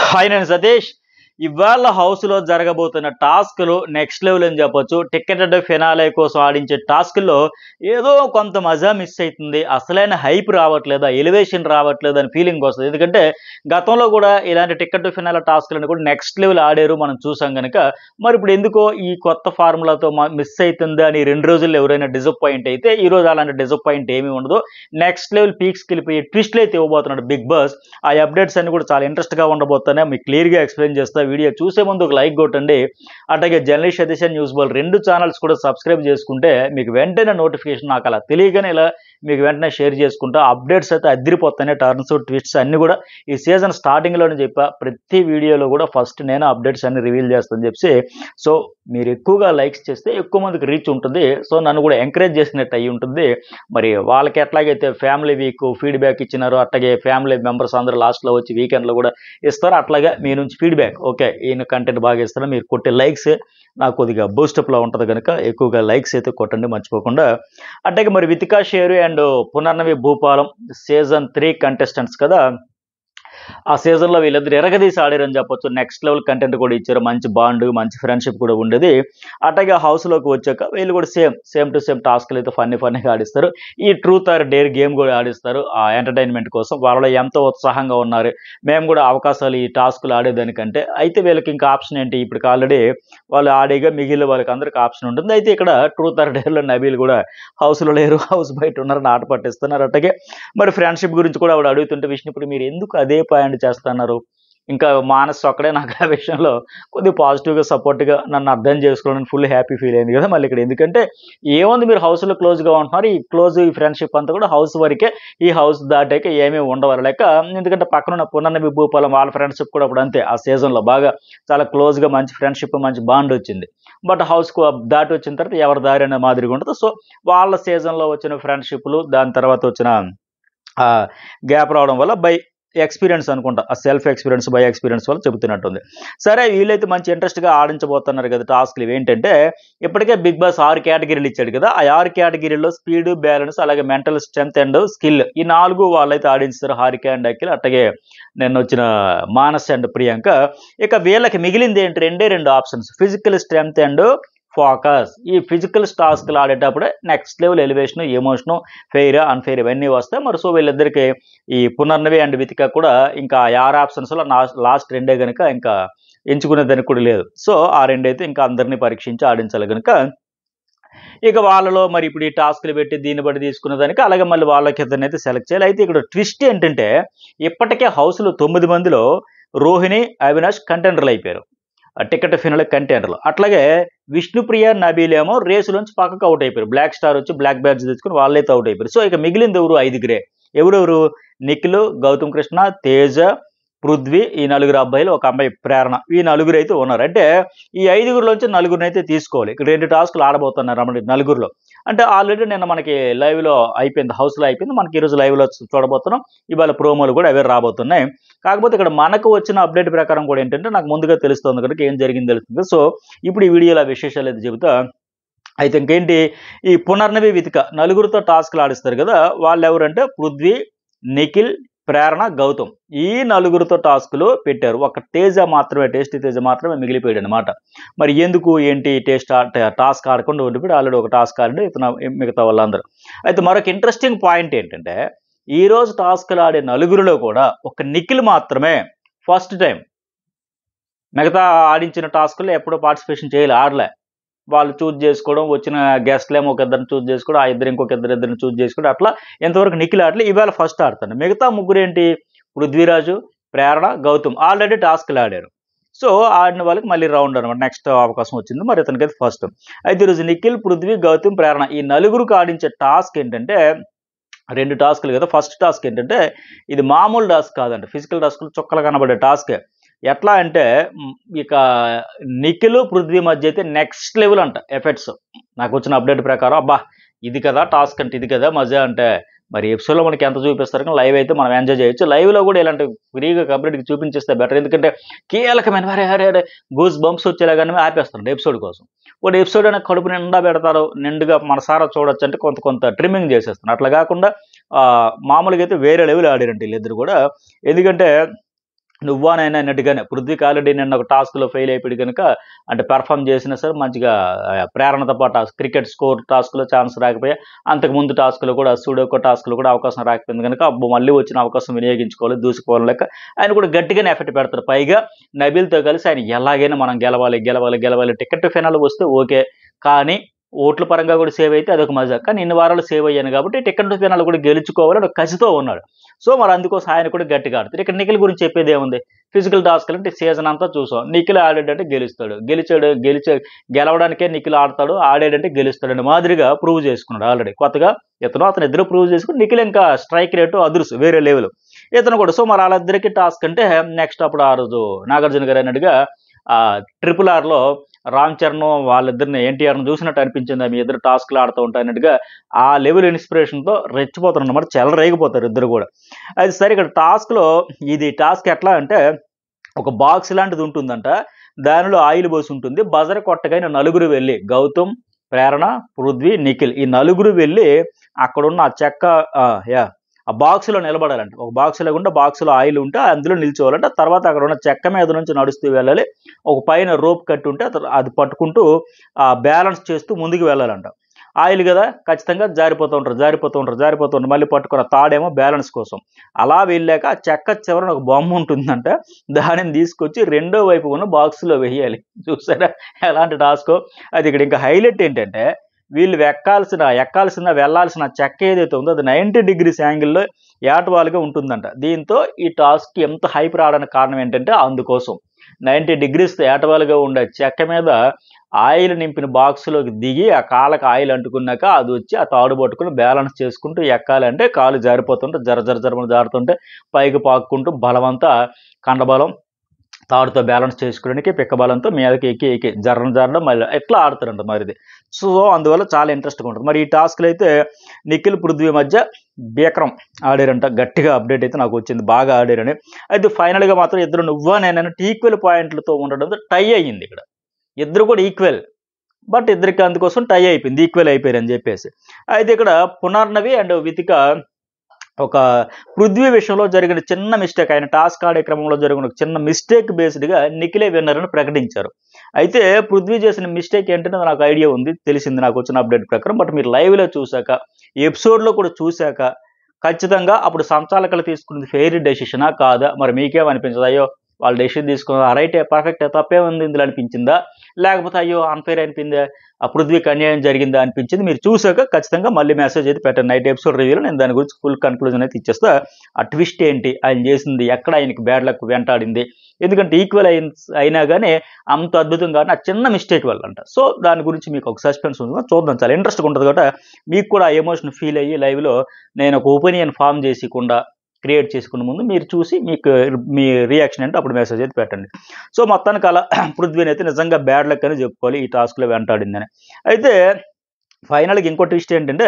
Hi నేను సతీష్. ఇవాళ హౌస్లో జరగబోతున్న టాస్క్లు నెక్స్ట్ లెవెల్ అని చెప్పొచ్చు. టికెటెడ్ ఫినాలే కోసం ఆడించే టాస్క్లో ఏదో కొంత మజా మిస్ అవుతుంది, అసలైన హైప్ రావట్లేదు, ఎలివేషన్ రావట్లేదు అని ఫీలింగ్ వస్తుంది. ఎందుకంటే గతంలో కూడా ఇలాంటి టికెట్ ఫినాలే టాస్క్లను కూడా నెక్స్ట్ లెవెల్ ఆడారు, మనం చూసాం కనుక. మరి ఇప్పుడు ఎందుకో ఈ కొత్త ఫార్ములాతో మిస్ అవుతుంది అని 2 రోజుల్లో ఎవరైనా డిసప్పాయింట్ అయితే, ఈరోజు అలాంటి డిసప్పాయింట్ ఏమీ ఉండదు. నెక్స్ట్ లెవెల్ పీక్స్కి వెళ్ళిపోయి ట్విస్ట్లు అయితే ఇవ్వబోతున్నాడు బిగ్ బాస్. ఆ అప్డేట్స్ అన్ని కూడా చాలా ఇంట్రెస్ట్గా ఉండబోతున్నాయి, మీకు క్లియర్గా ఎక్స్ప్లెయిన్ చేస్తా. వీడియో చూసే ముందు ఒక లైక్ కొట్టండి. అట్లాగే journalist Satish news ball 2 channels కూడా సబ్స్క్రైబ్ చేసుకుంటే మీకు వెంటనే నోటిఫికేషన్, నాకు అలా తెలియగానే ఇలా మీకు వెంటనే షేర్ చేసుకుంటా. అప్డేట్స్ అయితే అదిరిపోతున్నాయి, టర్న్స్ ట్విస్ట్స్ అన్ని కూడా ఈ సీజన్ స్టార్టింగ్లోనే చెప్పా. ప్రతి వీడియోలో కూడా ఫస్ట్ నేను అప్డేట్స్ అన్ని రివీల్ చేస్తానని చెప్పి. సో మీరు ఎక్కువగా లైక్స్ చేస్తే ఎక్కువ మందికి రీచ్ ఉంటుంది, సో నన్ను కూడా ఎంకరేజ్ చేసినట్టు అయ్యి ఉంటుంది. మరి వాళ్ళకి ఎట్లాగైతే ఫ్యామిలీ వీక్ ఫీడ్బ్యాక్ ఇచ్చినారో, అట్లాగే ఫ్యామిలీ మెంబర్స్ అందరూ లాస్ట్లో వచ్చి వీకెండ్లో కూడా ఇస్తారు. అట్లాగే మీ నుంచి ఫీడ్బ్యాక్, ఓకే ఈయన కంటెంట్ బాగా ఇస్తారు, మీరు కొట్టే లైక్స్ నాకు కొద్దిగా బూస్టప్లో ఉంటుంది కనుక ఎక్కువగా లైక్స్ అయితే కొట్టండి మర్చిపోకుండా. అట్లాగే మరి Vithika share and Punarnavi Bhupalam season 3 contestants కదా. ఆ సీజన్లో వీళ్ళిద్దరు ఎరగదీసి ఆడారని చెప్పొచ్చు. నెక్స్ట్ లెవెల్ కంటెంట్ కూడా ఇచ్చారు, మంచి బాండ్ మంచి ఫ్రెండ్షిప్ కూడా ఉండేది. అట్లాగే హౌస్లోకి వచ్చాక వీళ్ళు కూడా సేమ్ టు సేమ్ టాస్క్లు అయితే ఫన్నీగా ఆడిస్తారు. ఈ ట్రూత్ ఆర్ డేర్ గేమ్ కూడా ఆడిస్తారు ఆ ఎంటర్టైన్మెంట్ కోసం. వాళ్ళలో ఎంతో ఉత్సాహంగా ఉన్నారు, మేము కూడా అవకాశాలు ఈ టాస్క్లు ఆడేదానికంటే. అయితే వీళ్ళకి ఇంకా ఆప్షన్ ఏంటి, ఇప్పటికి ఆల్రెడీ వాళ్ళు ఆడేగా మిగిలిన వాళ్ళకి అందరికి ఆప్షన్ ఉంటుంది. అయితే ఇక్కడ ట్రూత్ ఆర్ డేర్లో నబీల్ కూడా హౌస్లో లేరు, హౌస్ బయట ఉన్నారని ఆట పట్టిస్తున్నారు. అట్లాగే మరి ఫ్రెండ్షిప్ గురించి కూడా ఆవిడ అడుగుతుంటే, విష్ణుప్రియ మీరు ఎందుకు అదే పాయింట్ చేస్తున్నారు, ఇంకా మానస్ ఒక్కడే నాకు ఆ విషయంలో కొద్దిగా పాజిటివ్గా సపోర్ట్గా నన్ను అర్థం చేసుకోవడానికి ఫుల్ హ్యాపీ ఫీల్ అయింది కదా. మళ్ళీ ఇక్కడ ఎందుకంటే ఏముంది, మీరు హౌస్లో క్లోజ్గా ఉంటున్నారు, ఈ ఫ్రెండ్షిప్ అంతా కూడా హౌస్ వరకే, ఈ హౌస్ దాటాక ఏమీ ఉండవాలి లెక్క. ఎందుకంటే పక్కన పునర్నవి భూపాలం వాళ్ళ ఫ్రెండ్షిప్ కూడా అప్పుడు అంతే, ఆ సీజన్లో బాగా చాలా క్లోజ్గా మంచి ఫ్రెండ్షిప్ మంచి బాండ్ వచ్చింది. బట్ హౌస్కు దాటి వచ్చిన తర్వాత ఎవరి దారి అనే మాదిరిగా ఉంటుంది. సో వాళ్ళ సీజన్లో వచ్చిన ఫ్రెండ్షిప్లు దాని తర్వాత వచ్చిన గ్యాప్ రావడం వల్ల బై ఎక్స్పీరియన్స్ అనుకుంటా, ఆ సెల్ఫ్ ఎక్స్పీరియన్స్ బై ఎక్స్పీరియన్స్ వల్ల చెబుతున్నట్టుంది. సరే వీళ్ళైతే మంచి ఇంట్రెస్ట్గా ఆడించబోతున్నారు కదా. టాస్క్లు ఏంటంటే ఇప్పటికే బిగ్ బాస్ 6 కేటగిరీలు ఇచ్చాడు కదా. ఆ 6 కేటగిరీలో స్పీడ్, బ్యాలెన్స్, అలాగే మెంటల్ స్ట్రెంత్ అండ్ స్కిల్, ఈ 4 వాళ్ళైతే ఆడించారు, హారిక అండ్ అఖిల్. అట్లాగే నిన్న వచ్చిన మానస్ అండ్ ప్రియాంక. ఇక వీళ్ళకి మిగిలింది ఏంటి, 2 options, physical strength and focus. ఈ ఫిజికల్ టాస్క్లు ఆడేటప్పుడే next level elevation, emotion, fair unfair ఇవన్నీ వస్తాయి. మరి సో వీళ్ళిద్దరికి ఈ పునర్నవి అండ్ వితిక కూడా ఇంకా 6 ఆప్షన్స్లో లాస్ట్ 2 కనుక ఇంకా ఎంచుకునేదానికి కూడా లేదు. సో ఆ 2 అయితే ఇంకా అందరినీ పరీక్షించి ఆడించాలి కనుక ఇక వాళ్ళలో మరి ఇప్పుడు ఈ టాస్క్లు పెట్టి దీన్ని బట్టి తీసుకునేదానికి అలాగే మళ్ళీ వాళ్ళకి ఇద్దరినైతే సెలెక్ట్ చేయాలి. అయితే ఇక్కడ ట్విస్ట్ ఏంటంటే ఇప్పటికే హౌస్లో 9 మందిలో రోహిణి, అవినాష్ కంటెండర్లు అయిపోయారు, టికెట్ ఫినాలే కంటెండర్లు. అట్లాగే విష్ణుప్రియ, నబీల్ ఏమో రేసులోంచి పక్కకు అవుట్ అయిపోయారు. బ్లాక్ స్టార్ వచ్చి బ్లాక్ బ్యాడ్జ్ తెచ్చుకుని వాళ్ళైతే అవుట్ అయిపోయారు. సో ఇక మిగిలింది ఎవరు, 5గురే. ఎవరెవరు, నిఖిల్, గౌతమ్ కృష్ణ, తేజ, పృథ్వీ, ఈ 4 అబ్బాయిలు, ఒక అమ్మాయి ప్రేరణ, ఈ 4 అయితే ఉన్నారు. అంటే ఈ 5గురిలోంచి 4 అయితే తీసుకోవాలి. ఇక్కడ 2 టాస్క్లు ఆడబోతున్నారు అన్నమాట 4లో. అంటే ఆల్రెడీ నిన్న మనకి లైవ్లో అయిపోయింది, హౌస్లో అయిపోయింది, మనకి ఈరోజు లైవ్లో చూడబోతున్నాం. ఇవాళ ప్రోమోలు కూడా అవే రాబోతున్నాయి. కాకపోతే ఇక్కడ మనకు వచ్చిన అప్డేట్ ప్రకారం కూడా ఏంటంటే నాకు ముందుగా తెలుస్తుంది కనుక ఏం జరిగింది తెలుస్తుంది. సో ఇప్పుడు ఈ వీడియోలో విశేషాలు అయితే చెబుతా. అయితే ఇంకేంటి, ఈ పునర్నవి వితిక 4తో టాస్క్లు ఆడిస్తారు కదా. వాళ్ళు ఎవరంటే పృథ్వీ, నిఖిల్, ప్రేరణ, గౌతమ్, ఈ 4తో టాస్క్లు పెట్టారు. ఒక తేజ మాత్రమే, టేస్టీ తేజ మాత్రమే మిగిలిపోయాడు అనమాట. మరి ఎందుకు ఏంటి, టాస్క్ ఆడకుండా ఉండిపోయి ఆల్రెడీ ఒక టాస్క్ ఆడి ఇతను మిగతా వాళ్ళందరూ. అయితే మరొక ఇంట్రెస్టింగ్ పాయింట్ ఏంటంటే ఈరోజు టాస్క్లు ఆడే 4లో కూడా ఒక నిఖిల్ మాత్రమే ఫస్ట్ టైం. మిగతా ఆడించిన టాస్క్లో ఎప్పుడో పార్టిసిపేషన్ చేయాలి, ఆడలే. వాళ్ళు చూజ్ చేసుకోవడం, వచ్చిన గెస్ట్లేమో ఒక ఇద్దరిని చూజ్ చేసుకోవడం, ఆ ఇద్దరు ఇంకొక ఇద్దరిని చూజ్ చేసుకోవడం, అట్లా ఎంతవరకు నిఖిల్ ఆటలు ఇవాళ ఫస్ట్ ఆడతాను. మిగతా 3 ఏంటి, పృథ్వీరాజు, ప్రేరణ, గౌతమ్ ఆల్రెడీ టాస్క్లు ఆడారు. సో ఆడిన వాళ్ళకి మళ్ళీ రౌండ్ అనమాట, నెక్స్ట్ అవకాశం వచ్చింది. మరి ఇతనికైతే ఫస్ట్. అయితే ఈరోజు నిఖిల్, పృథ్వీ, గౌతమ్, ప్రేరణ ఈ 4కి ఆడించే టాస్క్ ఏంటంటే 2 టాస్క్లు కదా. ఫస్ట్ టాస్క్ ఏంటంటే ఇది మామూలు టాస్క్ కాదండి, ఫిజికల్ టాస్క్లు చుక్కలు కనబడే టాస్కే. ఎట్లా అంటే ఇక నిఖిల్, పృథ్వీ మధ్య అయితే నెక్స్ట్ లెవెల్ అంట ఎఫెక్ట్స్. నాకు వచ్చిన అప్డేట్ ప్రకారం అబ్బా ఇది కదా టాస్క్ అంటే, ఇది కదా మజా అంటే. మరి ఎపిసోడ్లో మనకి ఎంత చూపిస్తారు కానీ లైవ్ అయితే మనం ఎంజాయ్ చేయొచ్చు. లైవ్లో కూడా ఇలాంటి ఫ్రీగా కంప్లీట్గా చూపించేస్తే బెటర్. ఎందుకంటే కీలకమైన అరే గూస్ బంప్స్ వచ్చేలాగానే ఆపేస్తారు ఎపిసోడ్ కోసం. ఒక ఎపిసోడ్ అనేది కడుపు నిండా పెడతారు, నిండుగా మనసారా చూడొచ్చు అంటే కొంత ట్రిమ్మింగ్ చేసేస్తారు. అట్లా కాకుండా మామూలుగా అయితే వేరే లెవెల్ ఆడారంటే వీళ్ళిద్దరు కూడా. ఎందుకంటే నువ్వానైనా అన్నట్టుగానే పృథ్వీకి ఆల్రెడీ నిన్న ఒక టాస్క్‌లో ఫెయిల్ అయిపోయాడు గనుక అంటే పెర్ఫార్మ్ చేసినా సరే మంచిగా ప్రేరణతో పాటు క్రికెట్ స్కోర్ టాస్క్‌లో ఛాన్స్ రాకపోయా. అంతకుముందు టాస్క్‌లో కూడా సూడోకో టాస్క్‌లో కూడా అవకాశం రాకపోయింది గనుక అబ్బో! మళ్ళీ వచ్చిన అవకాశం వినియోగించుకోవాలి దూసుకుపోవడం లెక్క ఆయన కూడా గట్టిగానే ఎఫర్ట్ పెడతారు. పైగా నబీల్‌తో కలిసి ఆయన ఎలాగైనా మనం గెలవాలి, గెలవాలి, గెలవాలి టికెట్ టు ఫైనల్ వస్తే ఓకే. కానీ ఓట్ల పరంగా కూడా సేవ్ అయితే అదొక మజా. కానీ ఇన్ని వారాలు సేవ్ అయ్యాను కాబట్టి టికెట్ టు ఫైనల్ కూడా గెలుచుకోవాలని ఒక కసితో ఉన్నాడు. సో, మరి అందుకోసం ఆయన కూడా గట్టిగా ఆడతారు. ఇక్కడ నిఖిల్ గురించి చెప్పేదేముంది? ఫిజికల్ టాస్క్‌లు అంటే సీజన్ అంతా చూసాం. నిఖిల్ ఆడాడంటే గెలుస్తాడు. గెలవడానికే నిఖిల్ ఆడతాడు. ఆడాడంటే గెలుస్తాడు అనే మాదిరిగా ప్రూవ్ చేసుకున్నాడు ఆల్రెడీ. కొత్తగా అతను ఇద్దరు ప్రూవ్ చేసుకొని నిఖిల్ ఇంకా స్ట్రైక్ రేటు అదుర్స్ వేరే లెవెల్. ఇతను కూడా సో, మరి ఆళ్ళిద్దరికీ టాస్క్ అంటే నెక్స్ట్ అప్పుడు ఆ రోజు నాగార్జున గారు అన్నట్టుగా ట్రిపుల్ ఆర్‌లో రామ్ చరణ్ వాళ్ళిద్దరిని ఎన్టీఆర్‌ని చూసినట్టు అనిపించింది. మీ ఇద్దరు టాస్క్‌లు ఆడుతూ ఉంటారు అన్నట్టుగా ఆ లెవెల్ ఇన్స్‌పిరేషన్‌తో రెచ్చిపోతారన్నమాట. చెలరేగిపోతారు ఇద్దరు కూడా. అయితే సరే ఇక్కడ ఇది టాస్క్ ఎట్లా అంటే ఒక బాక్స్ లాంటిది ఉంటుందంట. దానిలో ఆయిల్ పోసి ఉంటుంది. బజర్ కొట్టగానే నలుగురు వెళ్లి గౌతమ్, ప్రేరణ, పృథ్వీ, నిఖిల్ ఈ నలుగురు వెళ్లి అక్కడున్న ఆ చెక్క యాహ్! ఆ బాక్స్‌లో నిలబడాలంట. ఒక బాక్స్ లేకుండా బాక్స్‌లో ఆయిల్ ఉంటే అందులో నిల్చోవాలంట. తర్వాత అక్కడ ఉన్న చెక్క మీద నుంచి నడుస్తూ వెళ్ళాలి. ఒక పైన రోప్ కట్టి ఉంటే అది పట్టుకుంటూ బ్యాలెన్స్ చేస్తూ ముందుకు వెళ్ళాలంట. ఆయిల్ గదా! ఖచ్చితంగా జారిపోతూ ఉంటారు. మళ్ళీ పట్టుకున్న తాడేమో బ్యాలెన్స్ కోసం. అలా వెళ్ళాక ఆ చెక్క చివరన ఒక బొమ్మ ఉంటుందంట. దానిని తీసుకొచ్చి రెండో వైపు ఉన్న బాక్స్‌లో వెయ్యాలి. చూసారా ఎలాంటి టాస్కో? అది ఇక్కడ ఇంకా హైలైట్ ఏంటంటే వీళ్ళు వెళ్ళాల్సిన చెక్క ఏదైతే ఉందో అది 90 డిగ్రీస్ యాంగిల్‌లో ఏటవాలుగా ఉంటుందంట. దీంతో ఈ టాస్క్‌కి ఎంత హైప్ రావడానికి కారణం ఏంటంటే అందుకోసం. 90 డిగ్రీస్ ఏటవాలుగా ఉండే చెక్క మీద ఆయిల్ నింపిన బాక్స్‌లోకి దిగి ఆ కాళ్ళకి ఆయిల్ అంటుకున్నాక అదొచ్చి ఆ తాడు పట్టుకొని బ్యాలెన్స్ చేసుకుంటూ ఎక్కాలంటే కాళ్ళు జారిపోతుంటే జరమని జారుతుంటే పైకి పాక్కుంటూ బలమంతా కండబలం తాడుతో బ్యాలెన్స్ చేసుకోవడానికి పిక్క బలంతో మీదకి ఎక్కి జరడం మళ్ళీ ఎట్లా ఆడతారంట మరిది. సో, అందువల్ల చాలా ఇంట్రెస్ట్‌గా ఉంటుంది. మరి ఈ టాస్క్‌లో అయితే నిఖిల్, పృథ్వీ మధ్య భీకరం ఆడారంట. గట్టిగా అప్డేట్ అయితే నాకొచ్చింది. బాగా ఆడారని. అయితే ఫైనల్‌గా మాత్రం ఇద్దరు నువ్వా నేనన్నట్టు ఈక్వల్ పాయింట్‌లతో ఉండడంతో టై అయ్యింది ఇక్కడ. ఇద్దరు కూడా ఈక్వల్. బట్ ఇద్దరికి అందుకోసం టై అయిపోయింది. ఈక్వల్ అయిపోయారని జెప్పేసి. అయితే ఇక్కడ పునర్నవి అండ్ వితిక ఒక పృథ్వీ విషయంలో జరిగిన చిన్న మిస్టేక్ ఆయన టాస్క్ ఆడే క్రమంలో జరిగిన ఒక చిన్న మిస్టేక్ బేస్డ్‌గా నిఖిలే విన్నర్ అని ప్రకటించారు. అయితే పృథ్వీ చేసిన మిస్టేక్ ఏంటనేది నాకు ఐడియా ఉంది. తెలిసింది నాకొచ్చిన అప్డేట్ ప్రకారం. బట్ మీరు లైవ్‌లో చూసాక, ఎపిసోడ్‌లో కూడా చూసాక ఖచ్చితంగా అప్పుడు సంచాలకులు తీసుకున్నది ఫెయిర్ డెసిషనా? కాదా? మరి మీకేమనిపించదు? అయ్యో! వాళ్ళు డెసిషన్ తీసుకున్నారు. రైటే పర్ఫెక్టే తప్పేముంది ఇందులో అనిపించిందా? లేకపోతే అయ్యో! అన్‌ఫెయిర్ అనిపిందా? పృథ్వీకి అన్యాయం జరిగిందా అనిపించింది. మీరు చూసాక ఖచ్చితంగా మళ్ళీ మెసేజ్ అయితే పెట్టండి. నైట్ ఎపిసోడ్ రివ్యూలో నేను దాని గురించి ఫుల్ కన్క్లూజన్ అయితే ఇచ్చేస్తా. ఆ ట్విస్ట్ ఏంటి? ఆయన చేసింది ఎక్కడ ఆయనకి బ్యాడ్ లక్ వెంటాడింది? ఎందుకంటే ఈక్వల్ అయినా గాని అంత అద్భుతం కాని ఆ చిన్న మిస్టేక్ వల్ల అంట. సో, దాని గురించి మీకు ఒక సస్పెన్స్ ఉంది. చూద్దాం చాలా ఇంట్రెస్ట్‌గా ఉంటది కాబట్టి మీకు కూడా ఆ ఎమోషన్ ఫీల్ అయ్యి లైవ్‌లో నేను ఒక ఒపీనియన్ ఫార్మ్ చేసుకుండా క్రియేట్ చేసుకునే ముందు మీరు చూసి మీకు మీ రియాక్షన్ ఏంటో అప్పుడు మెసేజ్ అయితే పెట్టండి. సో, మొత్తానికి అలా పృథ్వీని అయితే నిజంగా బ్యాడ్ లక్ అని చెప్పుకోవాలి ఈ టాస్క్‌లో వెంటాడిందని. అయితే ఫైనల్‌గా ఇంకో ట్విస్ట్ ఏంటంటే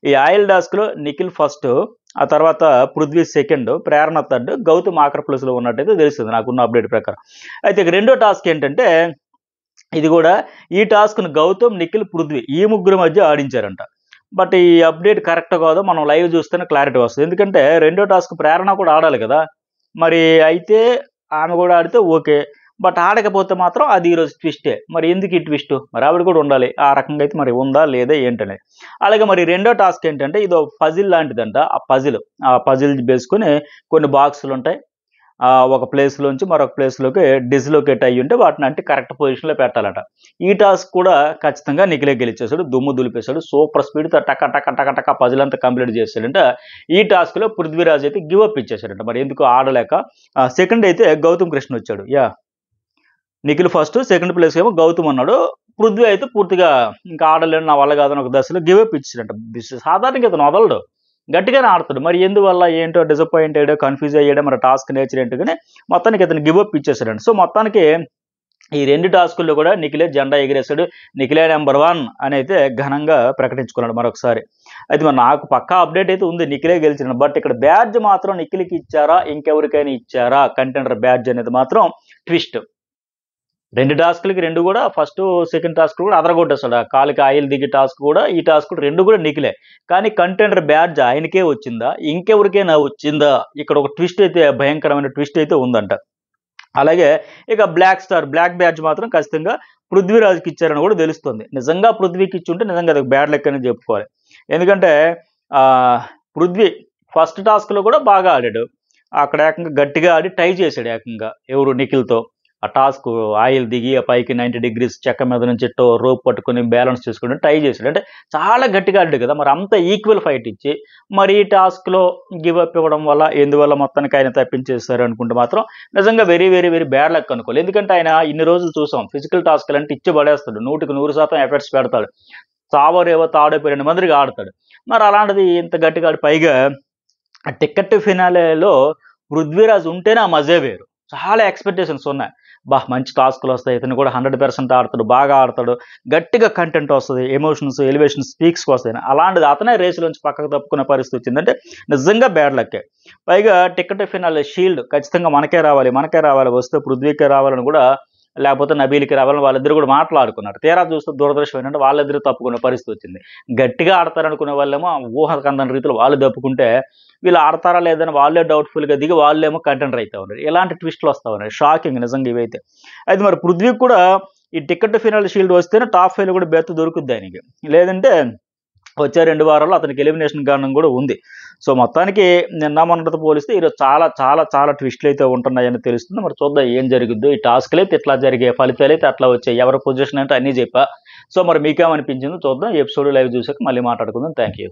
ఈ ఆయిల్ టాస్క్‌లో నిఖిల్ ఫస్ట్, ఆ తర్వాత పృథ్వీ సెకండ్, ప్రేరణ థర్డ్, గౌతమ్ ఆఖరి ప్లేస్‌లో ఉన్నట్టయితే తెలుస్తుంది నాకున్న అప్డేట్ ప్రకారం. అయితే ఇక రెండో టాస్క్ ఏంటంటే ఇది కూడా ఈ టాస్క్‌ను గౌతమ్, నిఖిల్, పృథ్వీ ఈ ముగ్గురు మధ్య ఆడించారంట. బట్ ఈ అప్డేట్ కరెక్టో కాదో మనం లైవ్ చూస్తేనే క్లారిటీ వస్తది. ఎందుకంటే రెండో టాస్క్ ప్రేరణ కూడా ఆడాలి కదా! మరి అయితే ఆమె కూడా ఆడితే ఓకే. బట్ ఆడకపోతే మాత్రం అది ఈరోజు ట్విస్టే. మరి ఎందుకు ఈ ట్విస్టు? మరి ఆవిడ కూడా ఉండాలి. ఆ రకంగా అయితే మరి ఉందా? లేదా? ఏంటనేది. అలాగే మరి రెండో టాస్క్ ఏంటంటే ఇదో పజిల్ లాంటిదంట. ఆ పజిల్ బేసుకొని కొన్ని బాక్సులుంటాయి. ఒక ప్లేస్‌లోంచి మరొక ప్లేస్‌లోకి డిస్‌లొకేట్ అయ్యుంటే వాటిని అంటే కరెక్ట్ పొజిషన్‌లో పెట్టాలట. ఈ టాస్క్ కూడా ఖచ్చితంగా నిఖిలే గెలిచేసాడు. దుమ్ము దులిపేసాడు. సూపర్ స్పీడ్‌తో టక టక టక టక పజిల్ అంతా కంప్లీట్ చేసాడంట. ఈ టాస్క్‌లో పృథ్వీరాజ్ అయితే గివ్ అప్ ఇచ్చేసాడంట. మరి ఎందుకో ఆడలేక. సెకండ్ అయితే గౌతమ్ కృష్ణ వచ్చాడు. నిఖిల్ ఫస్ట్, సెకండ్ ప్లేస్ ఏమో గౌతమ్ ఉన్నాడు. పృథ్వీ అయితే పూర్తిగా ఇంకా ఆడలేను నా వల్ల కాదని ఒక దశలో గివ్ అప్ ఇచ్చాడంట. సాధారణంగా ఇతను వదలడు. గట్టిగానే ఆడతాడు. మరి ఎందువల్ల ఏంటో డిసప్పాయింట్ అయ్యాడో, కన్‌ఫ్యూజ్ అయ్యాడో మరి టాస్క్ నేచర్ ఏంటో గాని మొత్తానికి ఇతను గివ్ అప్ ఇచ్చేసాడంట. సో, మొత్తానికి ఈ 2 టాస్కుల్లో కూడా నిఖిలే జెండా ఎగిరేసాడు. నిఖిలే నంబర్ 1 అని అయితే ఘనంగా ప్రకటించుకున్నాడు మరొకసారి. అయితే మరి నాకు పక్కా అప్డేట్ అయితే ఉంది. నిఖిలే గెలిచాడు. బట్ ఇక్కడ బ్యాడ్జ్ మాత్రం నిఖిల్‌కి ఇచ్చారా? ఇంకెవరికైనా ఇచ్చారా? కంటెండర్ బ్యాడ్జ్ అనేది మాత్రం ట్విస్ట్. 2 టాస్క్‌లకి 2 కూడా ఫస్ట్, సెకండ్ టాస్క్ కూడా అదరగొట్టేసాడు. ఆ కాలికి ఆయిల్ దిగే టాస్క్ కూడా, ఈ టాస్క్ కూడా 2 కూడా నిఖిలే. కానీ కంటెండర్ బ్యాడ్జ్ ఆయనకే వచ్చిందా? ఇంకెవరికైనా వచ్చిందా? ఇక్కడ ఒక ట్విస్ట్ అయితే భయంకరమైన ట్విస్ట్ అయితే ఉందంట. అలాగే ఇక బ్లాక్ బ్యాడ్జ్ మాత్రం ఖచ్చితంగా పృథ్వీరాజ్కి ఇచ్చారని కూడా తెలుస్తుంది. నిజంగా పృథ్వీకి ఇచ్చుంటే నిజంగా అది బ్యాడ్ లక్ అని చెప్పుకోవాలి. ఎందుకంటే ఆ, పృథ్వీ ఫస్ట్ టాస్క్లో కూడా బాగా ఆడాడు. అక్కడ ఏకంగా గట్టిగా ఆడి టై చేశాడు ఏకంగా ఎవరు నిఖిల్తో. ఆ టాస్క్ ఆయిల్ దిగి ఆ పైకి 90 డిగ్రీస్ చెక్క మీద నుంచి రోప్ పట్టుకొని బ్యాలెన్స్ చేసుకుని టై చేశాడు. అంటే చాలా గట్టిగా ఆడాడు కదా, మరి అంత ఈక్వల్ ఫైట్ ఇచ్చి మరి ఈ టాస్క్లో గివ్ అప్ ఇవ్వడం వల్ల ఎందువల్ల మొత్తానికి ఆయన తప్పించేస్తారు అనుకుంటే మాత్రం నిజంగా very very very bad luck అనుకోవాలి. ఎందుకంటే ఆయన ఇన్ని రోజులు చూసాం ఫిజికల్ టాస్క్లు అంటే ఇచ్చి పడేస్తాడు, 100% ఎఫర్ట్స్ పెడతాడు, చావరేవో తాడో 2 మందికి ఆడతాడు. మరి అలాంటిది ఇంత గట్టిగా ఆడి పైగా టికెట్ ఫినాలేలో పృథ్వీరాజ్ ఉంటేనే ఆ మజే వేరు. చాలా ఎక్స్పెక్టేషన్స్ ఉన్నాయి. మంచి టాస్క్లు వస్తాయి, ఇతను కూడా 100% ఆడతాడు, బాగా ఆడతాడు, గట్టిగా కంటెంట్ వస్తుంది, ఎమోషన్స్ ఎలివేషన్ స్పీక్స్కి వస్తాయి. అలాంటిది అతనే రేసులోంచి పక్కకు తప్పుకునే పరిస్థితి వచ్చిందంటే నిజంగా బ్యాడ్ లక్కే. పైగా టికెట్ ఫినాలే షీల్డ్ ఖచ్చితంగా మనకే రావాలి, వస్తే పృథ్వీకే రావాలని కూడా, లేకపోతే నబీల్కి రావాలని వాళ్ళిద్దరు కూడా మాట్లాడుకున్నారు. తీరా చూస్తే దురదృష్టం ఏంటంటే వాళ్ళిద్దరూ తప్పుకునే పరిస్థితి వచ్చింది. గట్టిగా ఆడతారనుకునే వాళ్ళేమో ఊహకందని రీతిలో వాళ్ళు తప్పుకుంటే, వీళ్ళు ఆడతారా లేదని వాళ్ళే డౌట్ఫుల్గా దిగి వాళ్ళేమో కంటెండర్ అయితే ఉన్నారు. ఇలాంటి ట్విస్టులు వస్తూ ఉన్నాయి. షాకింగ్ నిజంగా ఇవైతే. అయితే మరి పృథ్వీకి కూడా ఈ టికెట్ ఫినాల్ షీల్డ్ వస్తేనే టాప్ 5 కూడా బెర్త్ దొరుకుద్ది ఆయనకి. లేదంటే వచ్చే 2 వారాల్లో అతనికి ఎలిమినేషన్ కారణం కూడా ఉంది. సో మొత్తానికి నిన్న మొన్నటితో పోలిస్తే ఈరోజు చాలా చాలా చాలా ట్విస్టులు అయితే ఉంటున్నాయని తెలుస్తుంది. మరి చూద్దాం ఏం జరుగుద్దో. ఈ టాస్క్లు అయితే ఇట్లా జరిగాయి, ఫలితాలు అయితే అట్లా వచ్చాయి. ఎవరి పొజిషన్ అంటే అన్నీ చెప్పా. సో మరి మీకేమనిపించిందో చూద్దాం. ఎపిసోడ్ లైవ్ చూసాక మళ్ళీ మాట్లాడుకుందాం. Thank you.